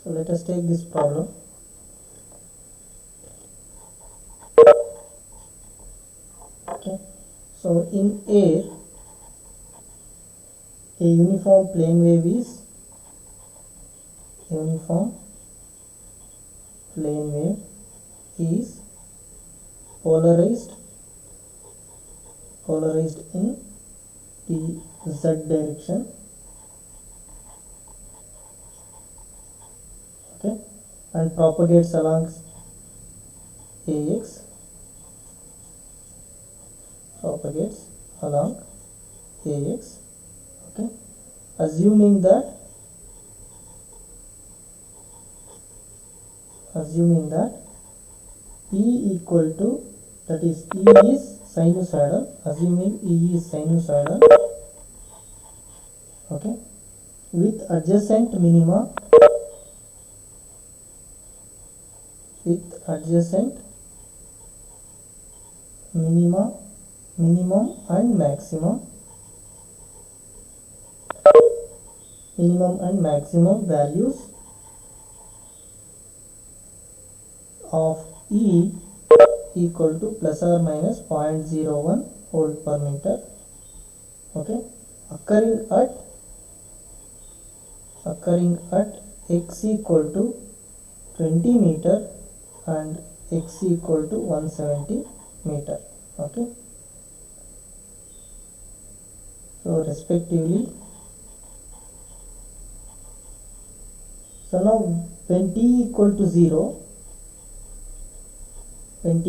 So let us take this problem. Okay, so in air, a uniform plane wave is polarized in the z direction. Okay, and propagates along ax, okay, assuming that E equal to, that is E is sinusoidal, assuming E is sinusoidal, okay, with adjacent minima minimum and maximum values of E equal to plus or minus 0.01 volt per meter, okay, occurring at x equal to 20 meter and x equal to 170 meter, okay. So respectively, so now when t equal to 0 and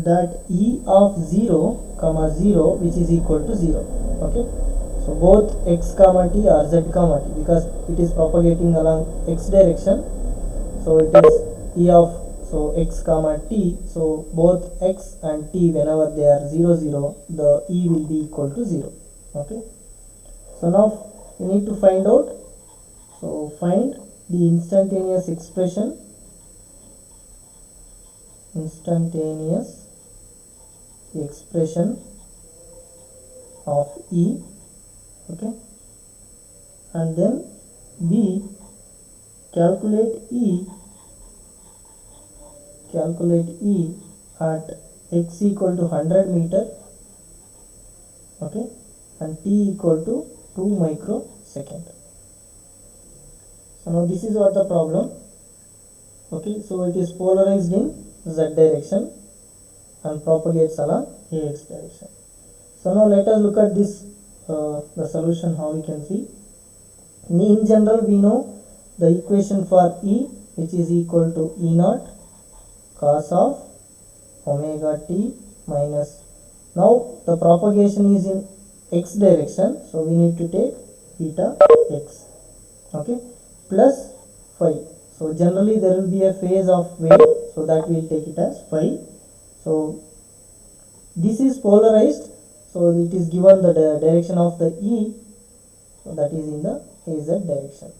that E of 0 comma 0 which is equal to 0, okay. So both x comma t or z comma t, because it is propagating along x direction, so it is E of, so x comma t, so both x and t, whenever they are 0 0, the E will be equal to 0, okay. So now we need to find out, so find the instantaneous expression of E, okay, and then B, calculate E at x equal to 100 meter, okay, and t equal to 2 microsecond. So now this is what the problem, okay. So it is polarized in z direction and propagates along ax direction. So now let us look at this, the solution, how we can see. In general, we know the equation for E, which is equal to E naught cos of omega t minus, now the propagation is in x direction, so we need to take theta x, okay, plus phi. So generally there will be a phase of wave, so that we will take it as phi. So this is polarized, so it is given the direction of the E, so that is in the az direction,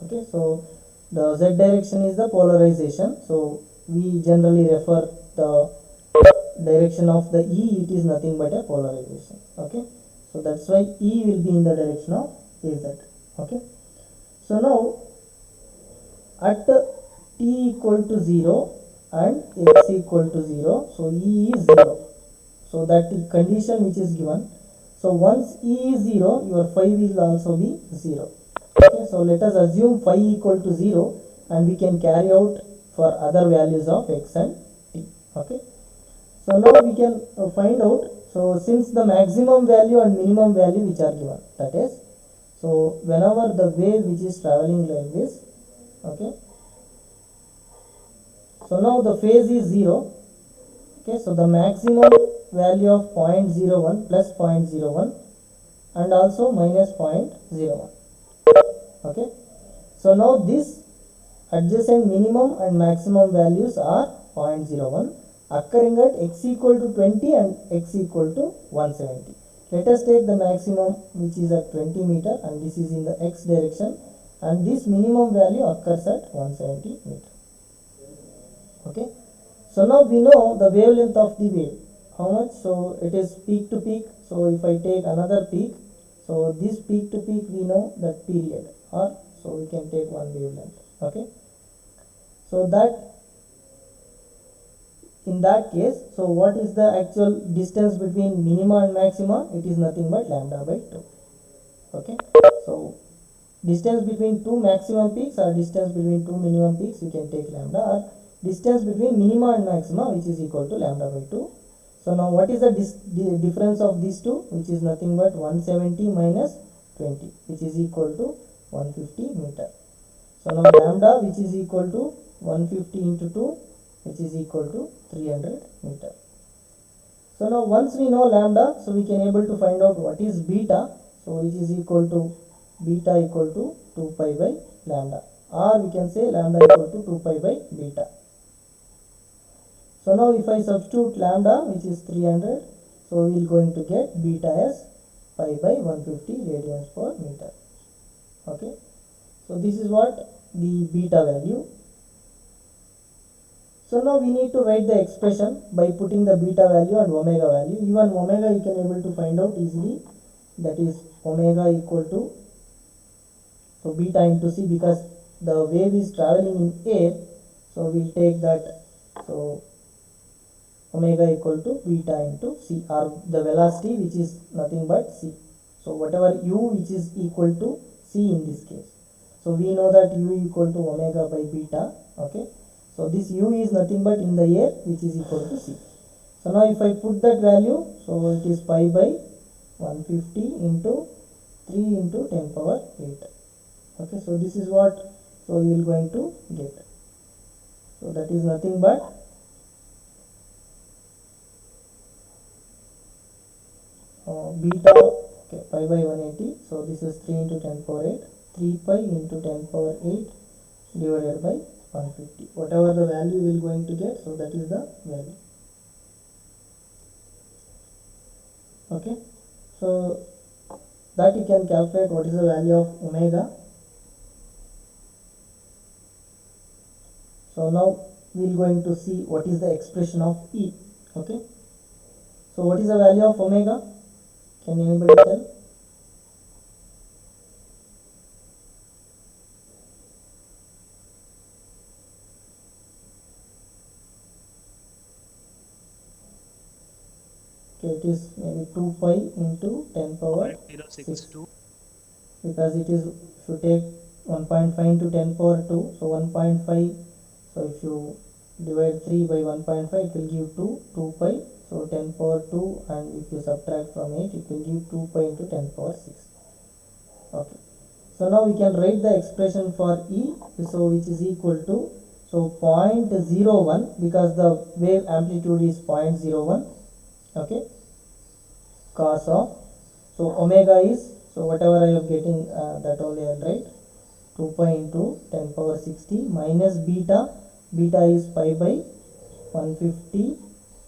okay. So the z direction is the polarization, so we generally refer the direction of the E, it is nothing but a polarization, okay. So that's why E will be in the direction of az, okay. So now at t equal to 0 and x equal to 0, so E is 0, so that is condition which is given. So once E is 0, your phi will also be 0, okay. So let us assume phi equal to 0 and we can carry out for other values of x and t, okay. So now we can find out, so since the maximum value and minimum value which are given, that is, so whenever the wave which is traveling like this, okay, so now the phase is 0, okay. So the maximum value of 0.01 plus 0.01 and also minus 0.01, okay. So now this adjacent minimum and maximum values are 0.01 occurring at x equal to 20 and x equal to 170. Let us take the maximum which is at 20 meter and this is in the x direction, and this minimum value occurs at 170 meter, okay. So now we know the wavelength of the wave, how much, so it is peak to peak. So if I take another peak, So this peak to peak we know that period, or so we can take one wavelength. Okay, so that in that case, so what is the actual distance between minima and maxima? It is nothing but lambda by 2. Okay, so distance between two maximum peaks or distance between two minimum peaks, you can take lambda, or distance between minima and maxima, which is equal to lambda by 2. So now what is the difference of these two, which is nothing but 170 minus 20, which is equal to 150 meter. So now lambda, which is equal to 150 into 2, which is equal to 300 meter. So now once we know lambda, so we can able to find out what is beta, so which is equal to beta equal to 2 pi by lambda, or we can say lambda equal to 2 pi by beta. So now if I substitute lambda, which is 300, so we are going to get beta as pi by 150 radians per meter. Okay, so this is what the beta value. So now we need to write the expression by putting the beta value and omega value. Even omega you can able to find out easily, that is omega equal to, so beta into c, because the wave is traveling in air, so we'll take that, so omega equal to beta into c, or the velocity, which is nothing but c. So whatever u, which is equal to c in this case. So we know that u equal to omega by beta. Okay, so this u is nothing but in the air, which is equal to c. So now if I put that value, so it is pi by 150 into 3 into 10 power 8. Okay, so this is what, so you will going to get. So that is nothing but beta, okay, pi by 180. So this is 3 into 10 power 8, 3 pi into 10 power 8 divided by 150. Whatever the value we will going to get, so that is the value. Okay, so that you can calculate what is the value of omega. So now we are going to see what is the expression of E. Okay, so what is the value of omega? Can anybody tell? Okay, it is maybe 2 pi into 10 power 6, because it is, if you take 1.5 into 10 power 2, so 1.5, so if you divide 3 by 1.5, it will give 2 pi, so 10 power 2, and if you subtract from 8, it will give 2 pi into 10 power 6. Okay, so now we can write the expression for E, so which is equal to, so 0.01, because the wave amplitude is 0.01. Okay, cos of, so omega is, so whatever I am getting, that only I will write, 2 pi into 10 power 60 minus beta, beta is pi by 150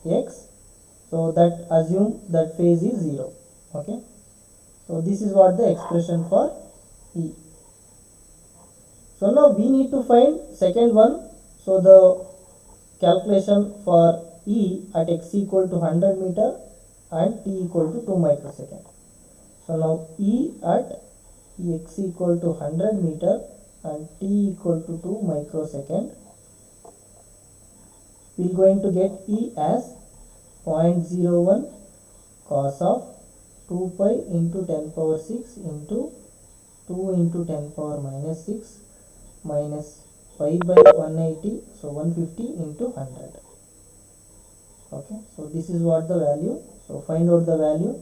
x, so that assume that phase is 0. Okay, so this is what the expression for E. So now we need to find second one, so the calculation for E at x equal to 100 meter and t equal to 2 microsecond. So now E at x equal to 100 meter and t equal to 2 microsecond, we are going to get E as 0.01 cos of 2 pi into 10 power 6 into 2 into 10 power minus 6 minus pi by 180, so 150 into 100. Okay, so this is what the value. So find out the value.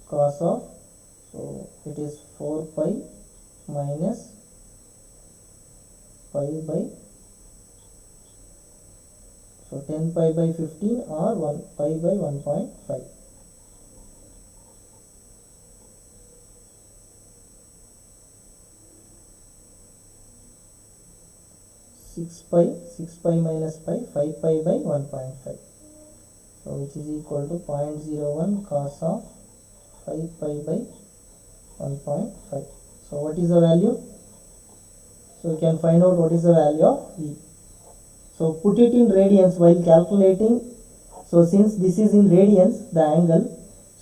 Cos of, so it is 4 pi minus pi by, so 10 pi by 15 or 1 pi by 1.5. Six pi minus pi, 5 pi by 1.5. So which is equal to 0.01 cos of 5 pi by 1.5. So what is the value? So you can find out what is the value of E. So put it in radians while calculating. So since this is in radians, the angle,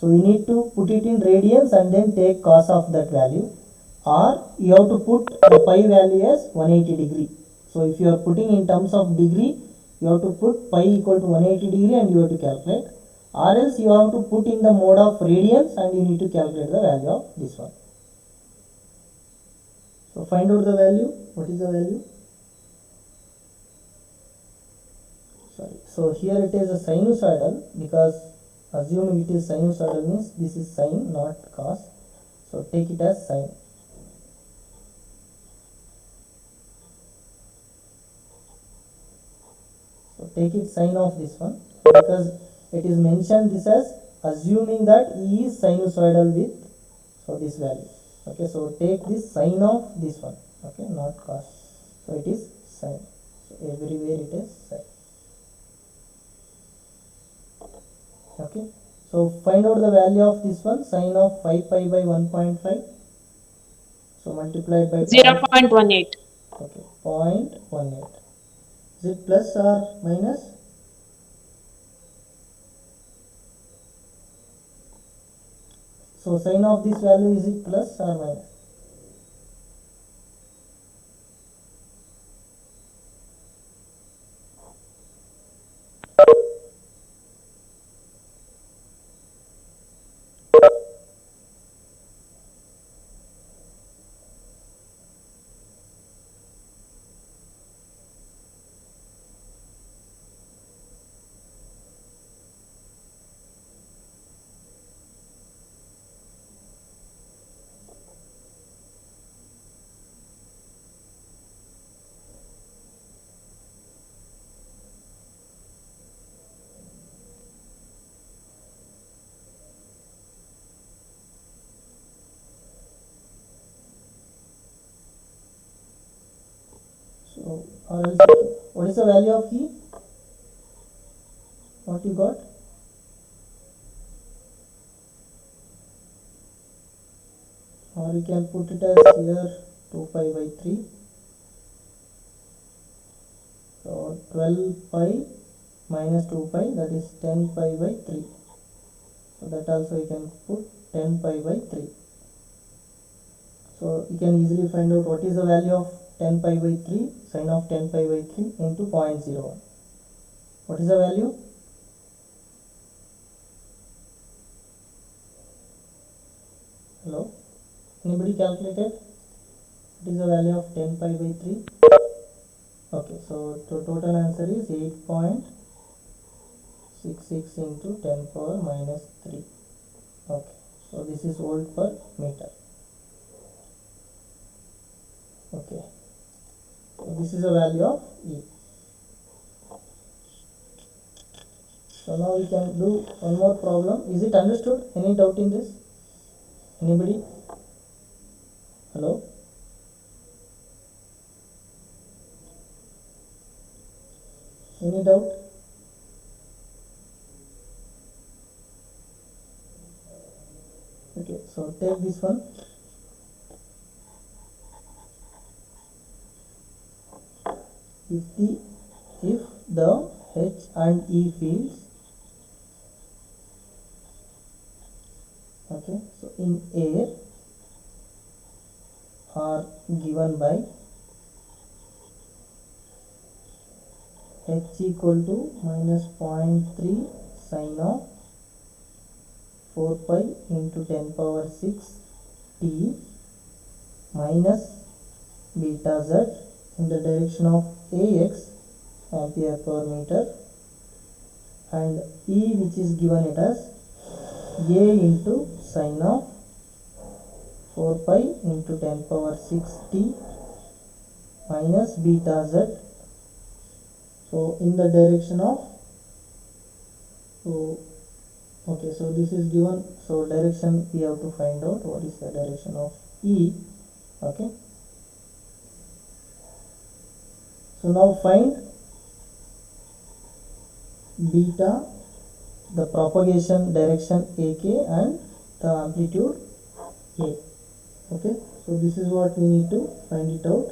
So you need to put it in radians and then take cos of that value, or you have to put the pi value as 180 degree. So if you are putting in terms of degree, you have to put pi equal to 180 degree and you have to calculate, or else you have to put in the mode of radians and you need to calculate the value of this one. So find out the value. What is the value? Sorry. So here it is a sinusoidal, because assuming it is sinusoidal means this is sine, not cos. So take it as sine. So take it sine of this one, because it is mentioned this as assuming that E is sinusoidal with this value. Okay, so take this sine of this one. Okay, not cos. So it is sine. So everywhere it is sine. Okay, so find out the value of this one, sine of 5 pi by 1.5. So multiplied by 0.18. Okay, 0.18. Is it plus or minus? So sine of this value, is it plus or minus? So, or else, what is the value of E? What you got? Or you can put it as here 2 pi by 3. So 12 pi minus 2 pi, that is 10 pi by 3. So that also you can put 10 pi by 3. So you can easily find out what is the value of 10 pi by 3, sine of 10 pi by 3 into 0.01. What is the value? Hello? Anybody calculated? What is the value of 10 pi by 3? Okay, so the total answer is 8.66 into 10 power minus 3. Okay, so this is volt per meter. Okay, so this is the value of E. So now we can do one more problem. Is it understood? Any doubt in this? Anybody? Hello? Any doubt? Okay, so take this one. If the H and E fields, okay, so in air are given by H equal to minus 0.3 sine of 4 pi into 10 power 6 t minus beta z in the direction of AX, ampere per meter, and E, which is given it as A into sine of 4 pi into 10 power 6 t minus beta z, so in the direction of, okay, so this is given, so direction we have to find out what is the direction of E. Okay, so now find beta, the propagation direction AK, and the amplitude A. Okay, so this is what we need to find it out.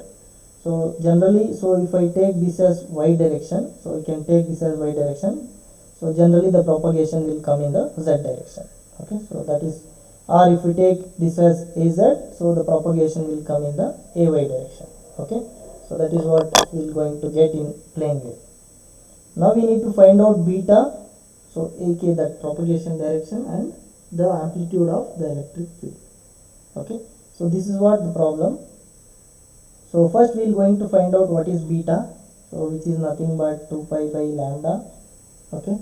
So generally, so if I take this as y direction, so we can take this as y direction, so generally the propagation will come in the z direction. Okay, so that is, or if we take this as az, so the propagation will come in the ay direction. Okay, so that is what we are going to get in plane wave. Now we need to find out beta, so ak, that propagation direction, and the amplitude of the electric field. Okay, so this is what the problem. So first we are going to find out what is beta, so which is nothing but 2 pi by lambda. Okay,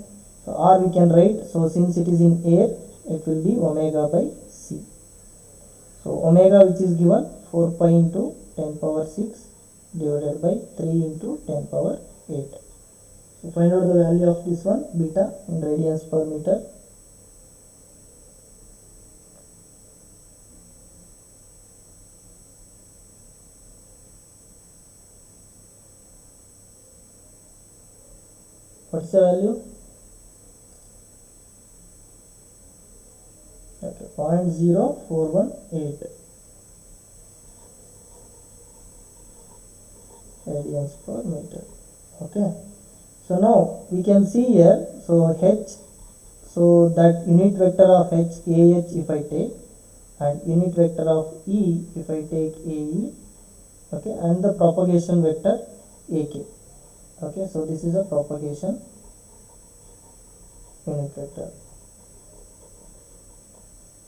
so or we can write, so since it is in air, it will be omega by c. So omega, which is given 4 pi into 10 power 6 divided by 3 into 10 power 8. So find out the value of this one, beta, in radians per meter. What is the value? Okay, 0.0418 radians per meter. Okay, so now we can see here, so h, so that unit vector of h, ah, if I take, and unit vector of e, if I take ae, okay, and the propagation vector ak. Okay, so this is a propagation unit vector.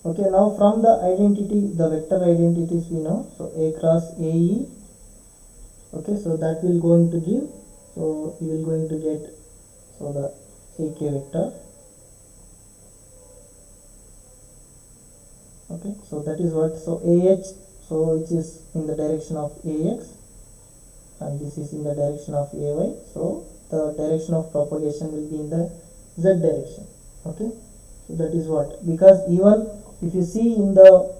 Okay, now from the identity, the vector identities we know, so a cross ae, okay, so that will going to give, so you will going to get, so the ak vector. Okay, so that is what, so ah, so which is in the direction of ax, and this is in the direction of ay, so the direction of propagation will be in the z direction. Okay, so that is what, because even if you see in the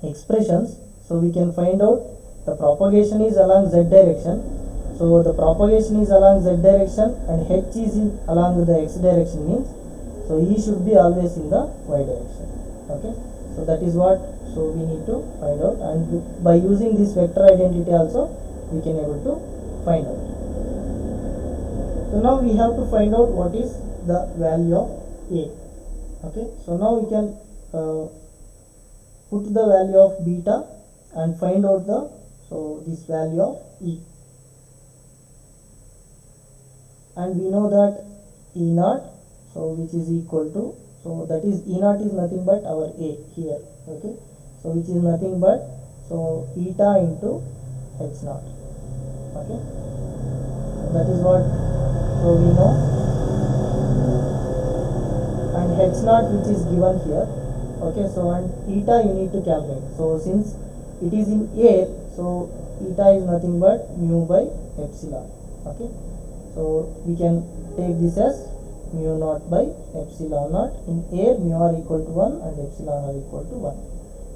expressions, so we can find out the propagation is along z direction, so the propagation is along z direction and h is in along the x direction, means so e should be always in the y direction. Okay, so that is what, so we need to find out, and by using this vector identity also we can able to find out. So now we have to find out what is the value of a. Okay, so now we can put the value of beta and find out the, so this value of e, and we know that e naught, so which is equal to, so that is e naught is nothing but our a here. Okay, so which is nothing but, so eta into h naught. Okay, that is what, so we know, and h naught which is given here. Okay, so and eta you need to calculate, so since it is in air, so eta is nothing but mu by epsilon. Okay, so we can take this as mu naught by epsilon naught. In air, mu r equal to 1 and epsilon r equal to 1.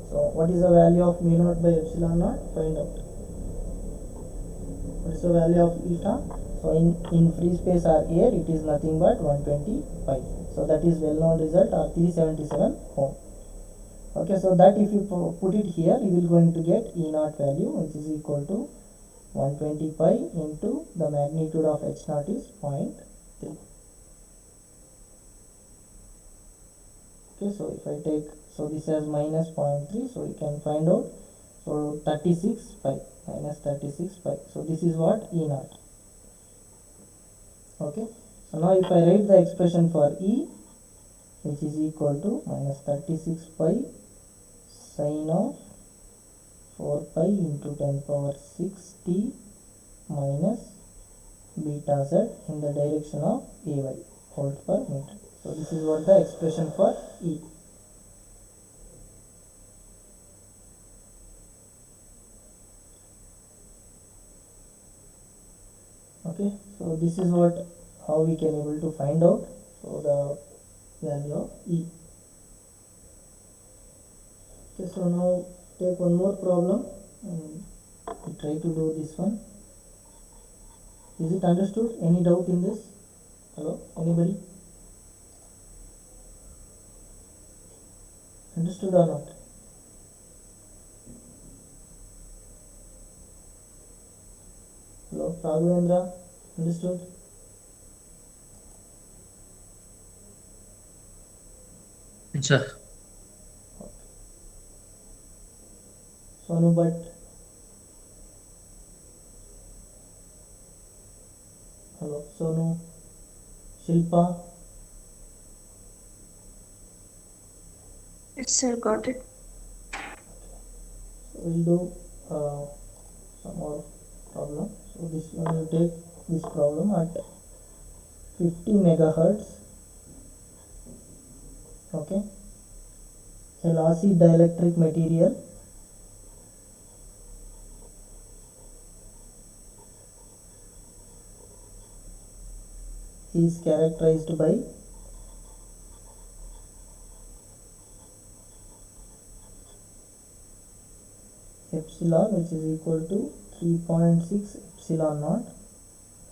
So what is the value of mu naught by epsilon naught? Find out. What is the value of eta? So in free space or air, it is nothing but 125. So that is well known result, or 377 ohm. Okay, so that if you put it here, you will going to get E naught value, which is equal to 125 into the magnitude of h naught is 0.3. Okay, so if I take, so this as minus 0.3, so you can find out, so 36 pi, minus 36 pi. So this is what E naught. Okay, so now if I write the expression for E, which is equal to minus 36 pi sine of 4 pi into 10 power 6 t minus beta z in the direction of ay, volt per meter. So this is what the expression for E. Okay, so this is what, how we can able to find out, so the value of E. Okay, so now take one more problem and we try to do this one. Is it understood? Any doubt in this? Hello, anybody? Understood or not? Hello, Raghavendra, understood? Sir. Sonu Bhatt. Hello, Sonu. Shilpa. Yes, sir, got it. So we'll do some more problem. So this one you take this problem at 50 megahertz. Okay. A lossy dielectric material is characterized by epsilon, which is equal to 3.6 epsilon naught,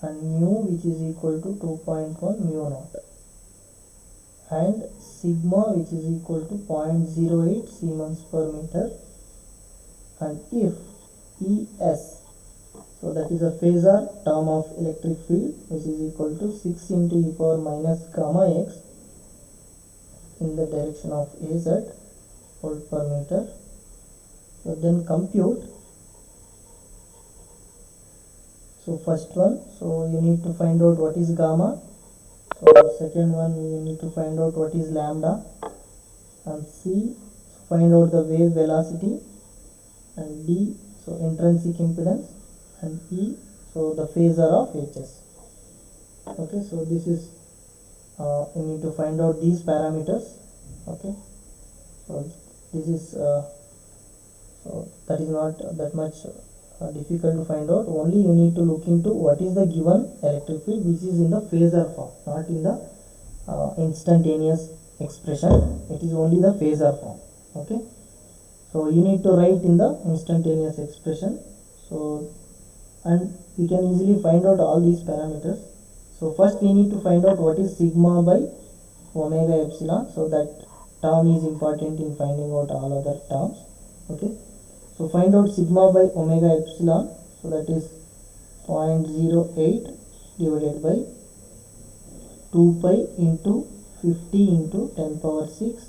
and mu, which is equal to 2.1 mu naught, and sigma, which is equal to 0.08 Siemens per meter, and if ES, so that is a phasor term of electric field, which is equal to 6 into e power minus gamma x in the direction of AZ volt per meter. So then compute. So first one, so you need to find out what is gamma. So second one, you need to find out what is lambda, and C, find out the wave velocity, and D, so intrinsic impedance, and E, so the phasor of HS. Okay, so this is you need to find out these parameters. Okay, so this is so that is not that much difficult to find out. Only you need to look into what is the given electric field, which is in the phasor form, not in the instantaneous expression. It is only the phasor form. Okay, so you need to write in the instantaneous expression. So and we can easily find out all these parameters. So first we need to find out what is sigma by omega epsilon. So that term is important in finding out all other terms. Okay, so find out sigma by omega epsilon. So that is 0.08 divided by 2 pi into 50 into 10 power 6,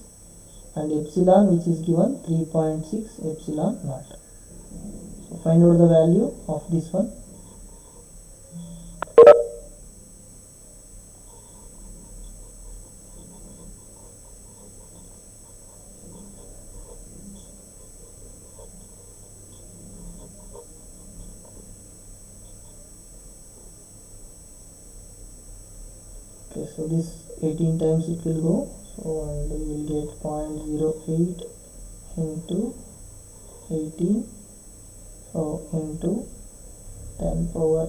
and epsilon, which is given 3.6 epsilon naught. So find out the value of this one. Okay, so this 18 times it will go, so and we will get 0.08 into 18, so into 10 power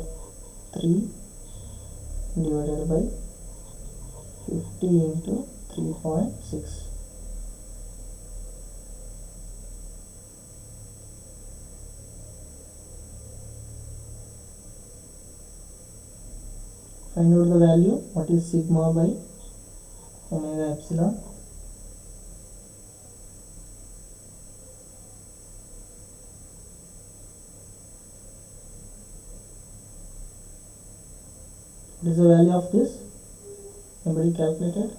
3 divided by 50 into 3.6. Find out the value, what is sigma by omega epsilon. What is the value of this? Anybody calculated?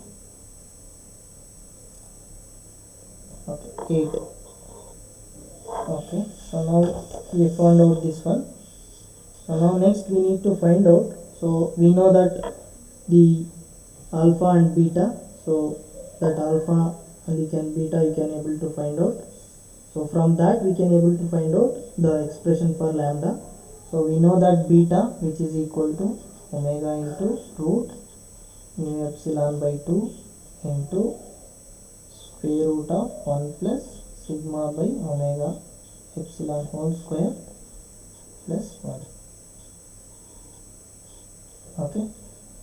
Okay, 8. Okay, so now we found out this one. So now next we need to find out, so we know that the alpha and beta, so that alpha and beta you can able to find out. So from that we can able to find out the expression for lambda. So we know that beta, which is equal to omega into root mu epsilon by 2 into square root of 1 plus sigma by omega epsilon whole square plus 1. Okay,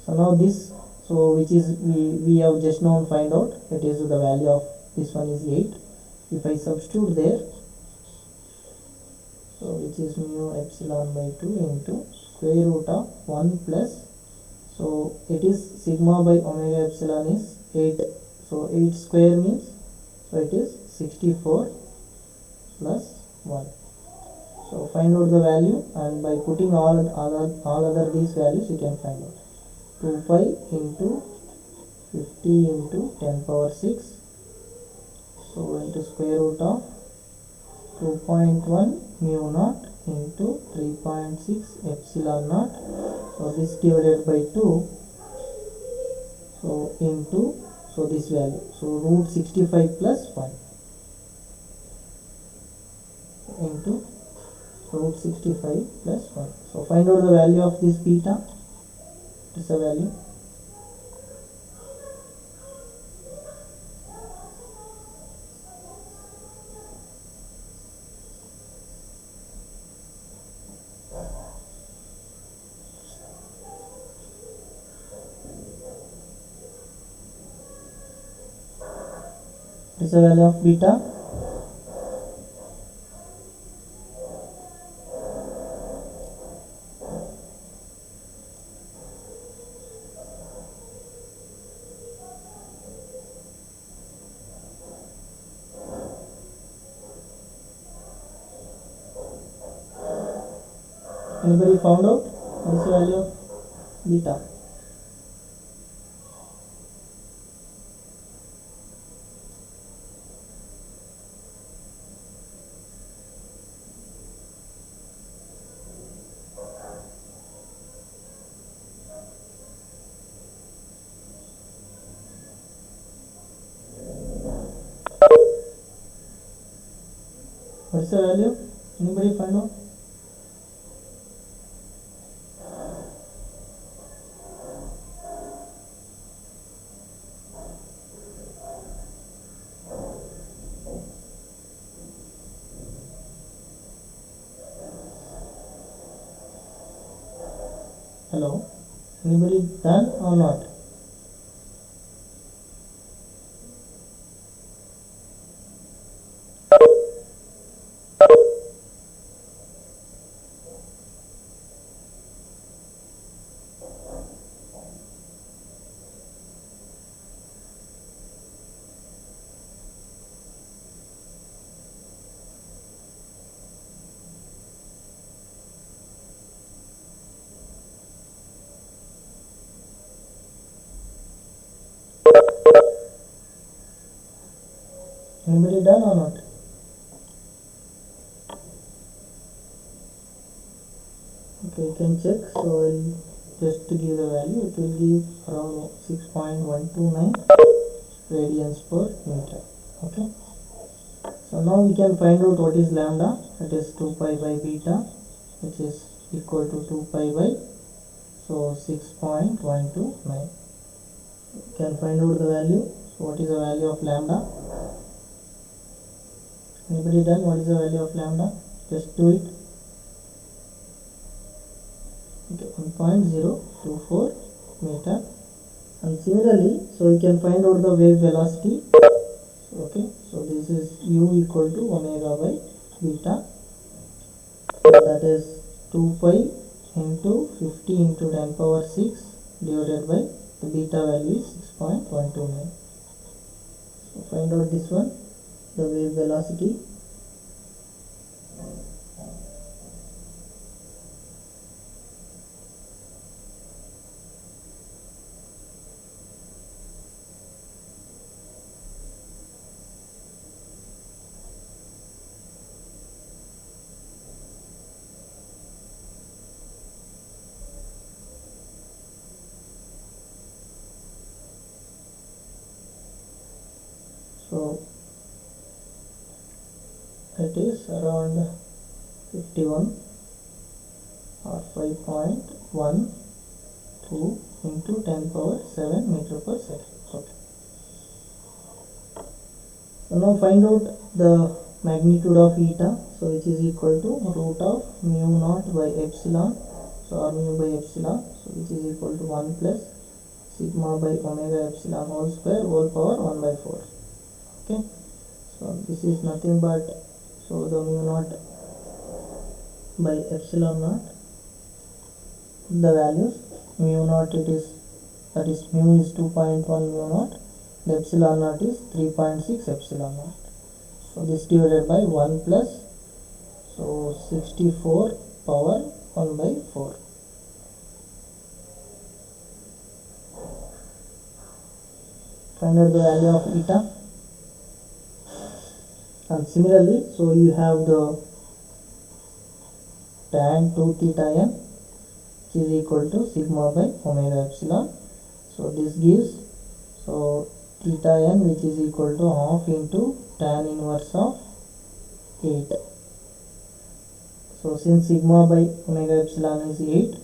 so now this, so which is we have just now find out, it is the value of this one is 8. If I substitute there, so which is mu epsilon by 2 into square root of 1 plus, so it is sigma by omega epsilon is 8, so 8 square means, so it is 64 plus 1. So find out the value, and by putting all other these values you can find out. 2 pi into 50 into 10 power 6 so into square root of 2.1 mu naught into 3.6 epsilon naught, so this divided by 2, so into, so this value, so root 65 plus 1 into root 65 plus 1. So find out the value of this beta. What is the value? What is the value of beta? Anybody found out what is the value of beta? What is the value? Anybody find out? Hello? Anybody done or not? Anybody done or not? Okay, you can check. So I'll just to give the value, it will give around 6.129 radians per meter. Okay, so now we can find out what is lambda. That is 2 pi by beta, which is equal to 2 pi by, so 6.129. You can find out the value. So what is the value of lambda? Anybody done? What is the value of lambda? Just do it. Okay, 1.024 meter. And similarly, so you can find out the wave velocity. Okay, so this is u equal to omega by beta. So that is 2 pi into 50 into 10 power 6 divided by the beta value is 6.129. So find out this one, the wave velocity. So it is around 51 or 5.12 into 10 power 7 meter per second. Okay. So now find out the magnitude of eta, so which is equal to root of mu naught by epsilon, so or mu by epsilon, so which is equal to 1 plus sigma by omega epsilon whole square whole power 1 by 4. Okay, so this is nothing but, so the mu naught by epsilon naught, the values mu naught, it is, that is mu is 2.1 mu naught, the epsilon naught is 3.6 epsilon naught. So this divided by 1 plus, so 64 power 1 by 4. Find out the value of eta. And similarly, so you have the tan 2 theta n is equal to sigma by omega epsilon. So this gives, so theta n which is equal to half into tan inverse of 8. So since sigma by omega epsilon is 8,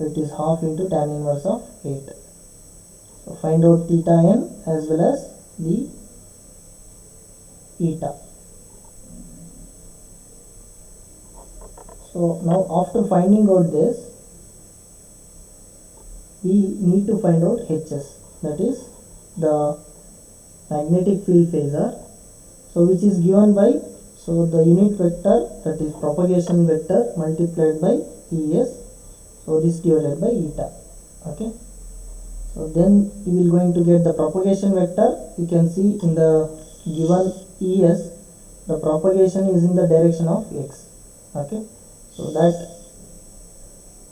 it is half into tan inverse of 8. So find out theta n as well as the eta. So now after finding out this, we need to find out Hs, that is the magnetic field phasor, so which is given by, so the unit vector, that is propagation vector multiplied by Es, so this divided by eta. Okay, so then you will going to get the propagation vector. You can see in the given Es, the propagation is in the direction of x. Okay, so that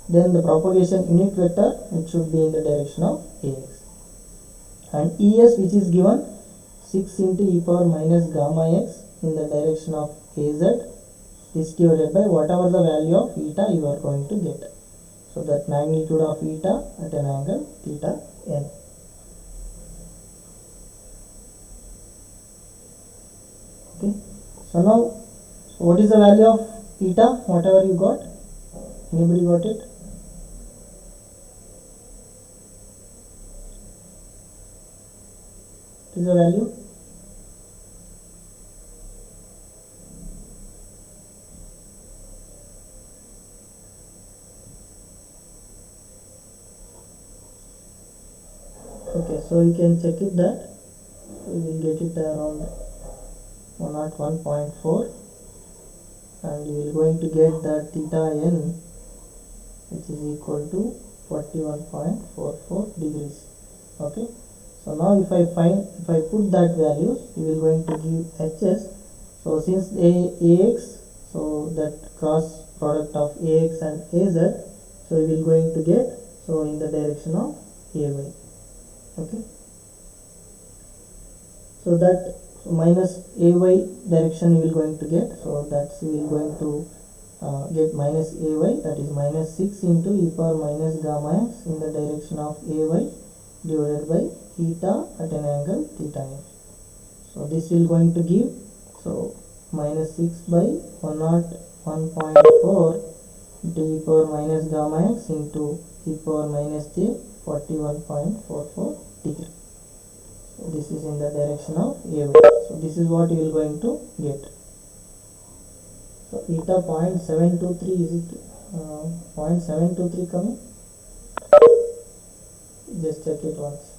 then the propagation unit vector, it should be in the direction of ax. And Es which is given 6 into e power minus gamma x in the direction of az, is divided by whatever the value of eta you are going to get. So that magnitude of eta at an angle theta n. Okay, so now, so what is the value of eta, whatever you got? Anybody got it? What is the value? Okay, so you can check it that we will get it around 101.4, and you will going to get that theta n which is equal to 41.44 degrees. Okay, so now if I put that values, you will going to give Hs. So since ax, so that cross product of ax and az, so we will going to get, so in the direction of ay. Okay, so that minus ay direction you will going to get, so that's you will going to get minus ay, that is minus 6 into e power minus gamma x in the direction of ay divided by eta at an angle theta n. So this will going to give, so minus 6 by 101.4 into e power minus gamma x into e power minus j 41.44 degree. So this is in the direction of ay. So this is what you will going to get. So eta 0.723, is it 0.723 coming? Just check it once.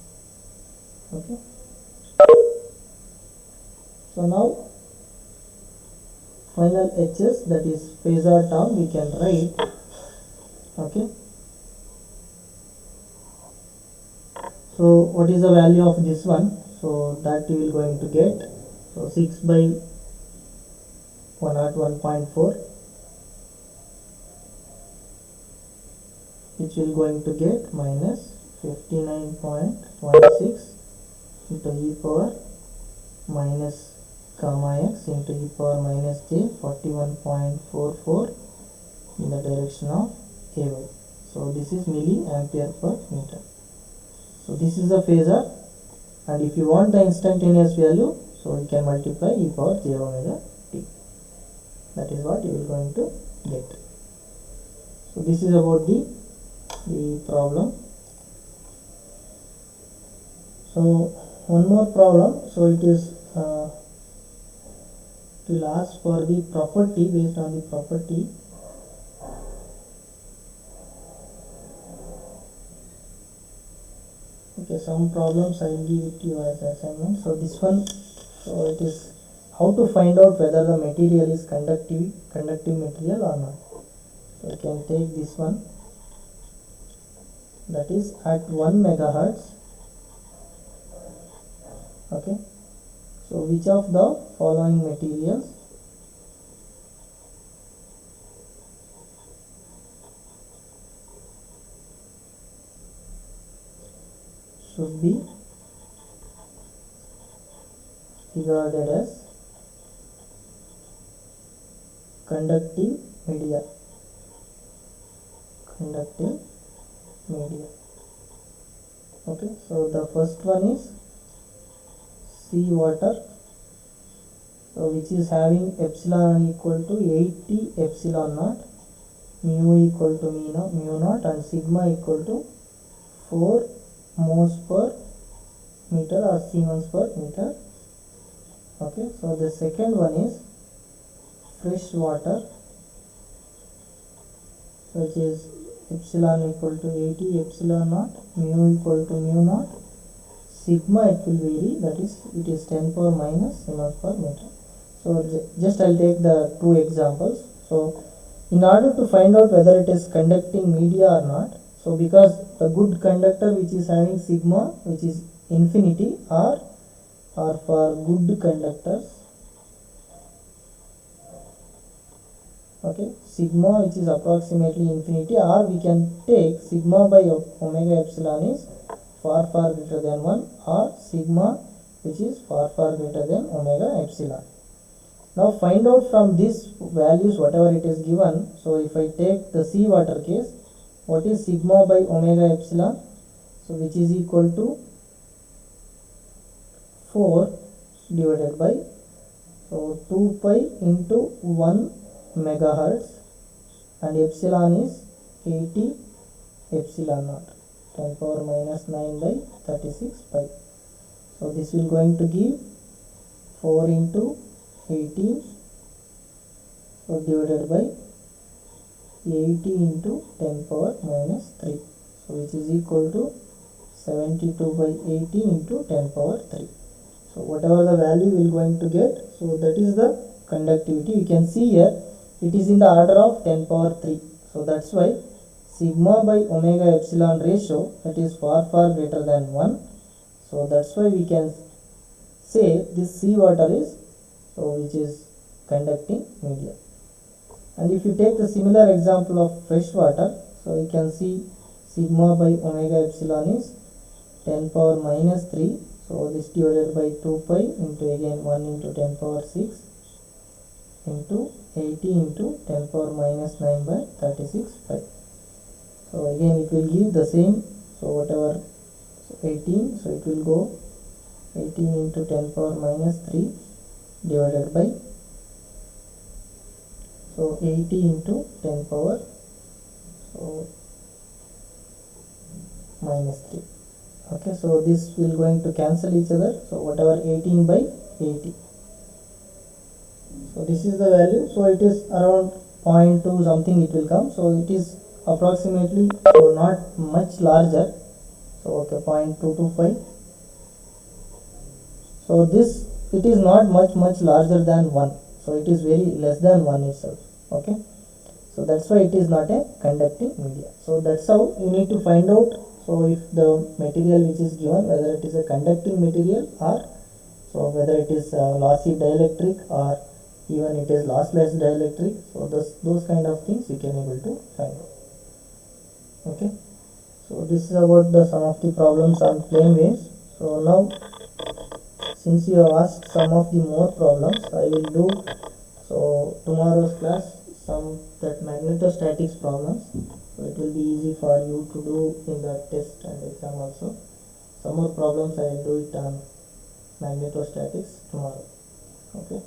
Okay, so now final Hs, that is phasor term, we can write. Okay, so what is the value of this one? So that you will going to get, so 6 by 101.4, which will going to get minus 59.16 into e power minus gamma x into e power minus j 41.44 in the direction of ay. So this is milliampere per meter. So this is the phasor, and if you want the instantaneous value, so you can multiply e power j omega t. That is what you are going to get. So this is about the problem. So one more problem. So it is it will ask for the property, based on the property. Okay, some problems I will give it to you as assignment. So this one, so it is how to find out whether the material is conductive material or not. So you can take this one, that is at 1 megahertz. Okay, so which of the following materials should be regarded as conductive media. Conductive media. Okay, so the first one is sea water, so which is having epsilon equal to 80 epsilon naught, mu equal to mu naught, and sigma equal to 4 moles per meter or Siemens per meter. Okay, so the second one is fresh water, which is epsilon equal to 80 epsilon naught, mu equal to mu naught, sigma it will vary, that is it is 10 power minus Siemens per meter. So just I'll take the two examples. So in order to find out whether it is conducting media or not, so because the good conductor which is having sigma which is infinity, or for good conductors, okay, sigma which is approximately infinity, or we can take sigma by omega epsilon is far greater than 1, or sigma which is far greater than omega epsilon. Now find out from these values whatever it is given. So if I take the sea water case, what is sigma by omega epsilon? So which is equal to 4 divided by, so 2 pi into 1 megahertz, and epsilon is 80 epsilon naught, 10 power minus 9 by 36 pi. So this will going to give 4 into 18, so divided by 80 into 10 power minus 3, so which is equal to 72 by 80 into 10 power 3. So whatever the value we are going to get, so that is the conductivity. You can see here it is in the order of 10 power 3. So that's why sigma by omega epsilon ratio, that is far greater than 1. So that's why we can say this sea water is, so which is conducting media. And if you take the similar example of fresh water, so you can see sigma by omega epsilon is 10 power minus 3, so this divided by 2 pi into again 1 into 10 power 6 into 80 into 10 power minus 9 by 36 pi. So again it will give the same, so whatever, so 18, so it will go 18 into 10 power minus 3 divided by, so 80 into 10 power, so minus 3. Okay, so this will going to cancel each other, so whatever 18 by 80, so this is the value. So it is around 0.2 something it will come, so it is approximately, so not much larger, so okay, 0.225. so this, it is not much larger than 1, so it is very less than 1 itself. Okay, so that's why it is not a conducting media. So that's how you need to find out, so if the material which is given, whether it is a conducting material, or so whether it is lossy dielectric, or even it is lossless dielectric, so those kind of things you can able to find out. Okay, so this is about the some of the problems on plane waves. So now since you have asked some of the more problems, I will do, so tomorrow's class, some that magnetostatics problems, so it will be easy for you to do in the test and exam also. Some more problems I will do it on magnetostatics tomorrow. Okay.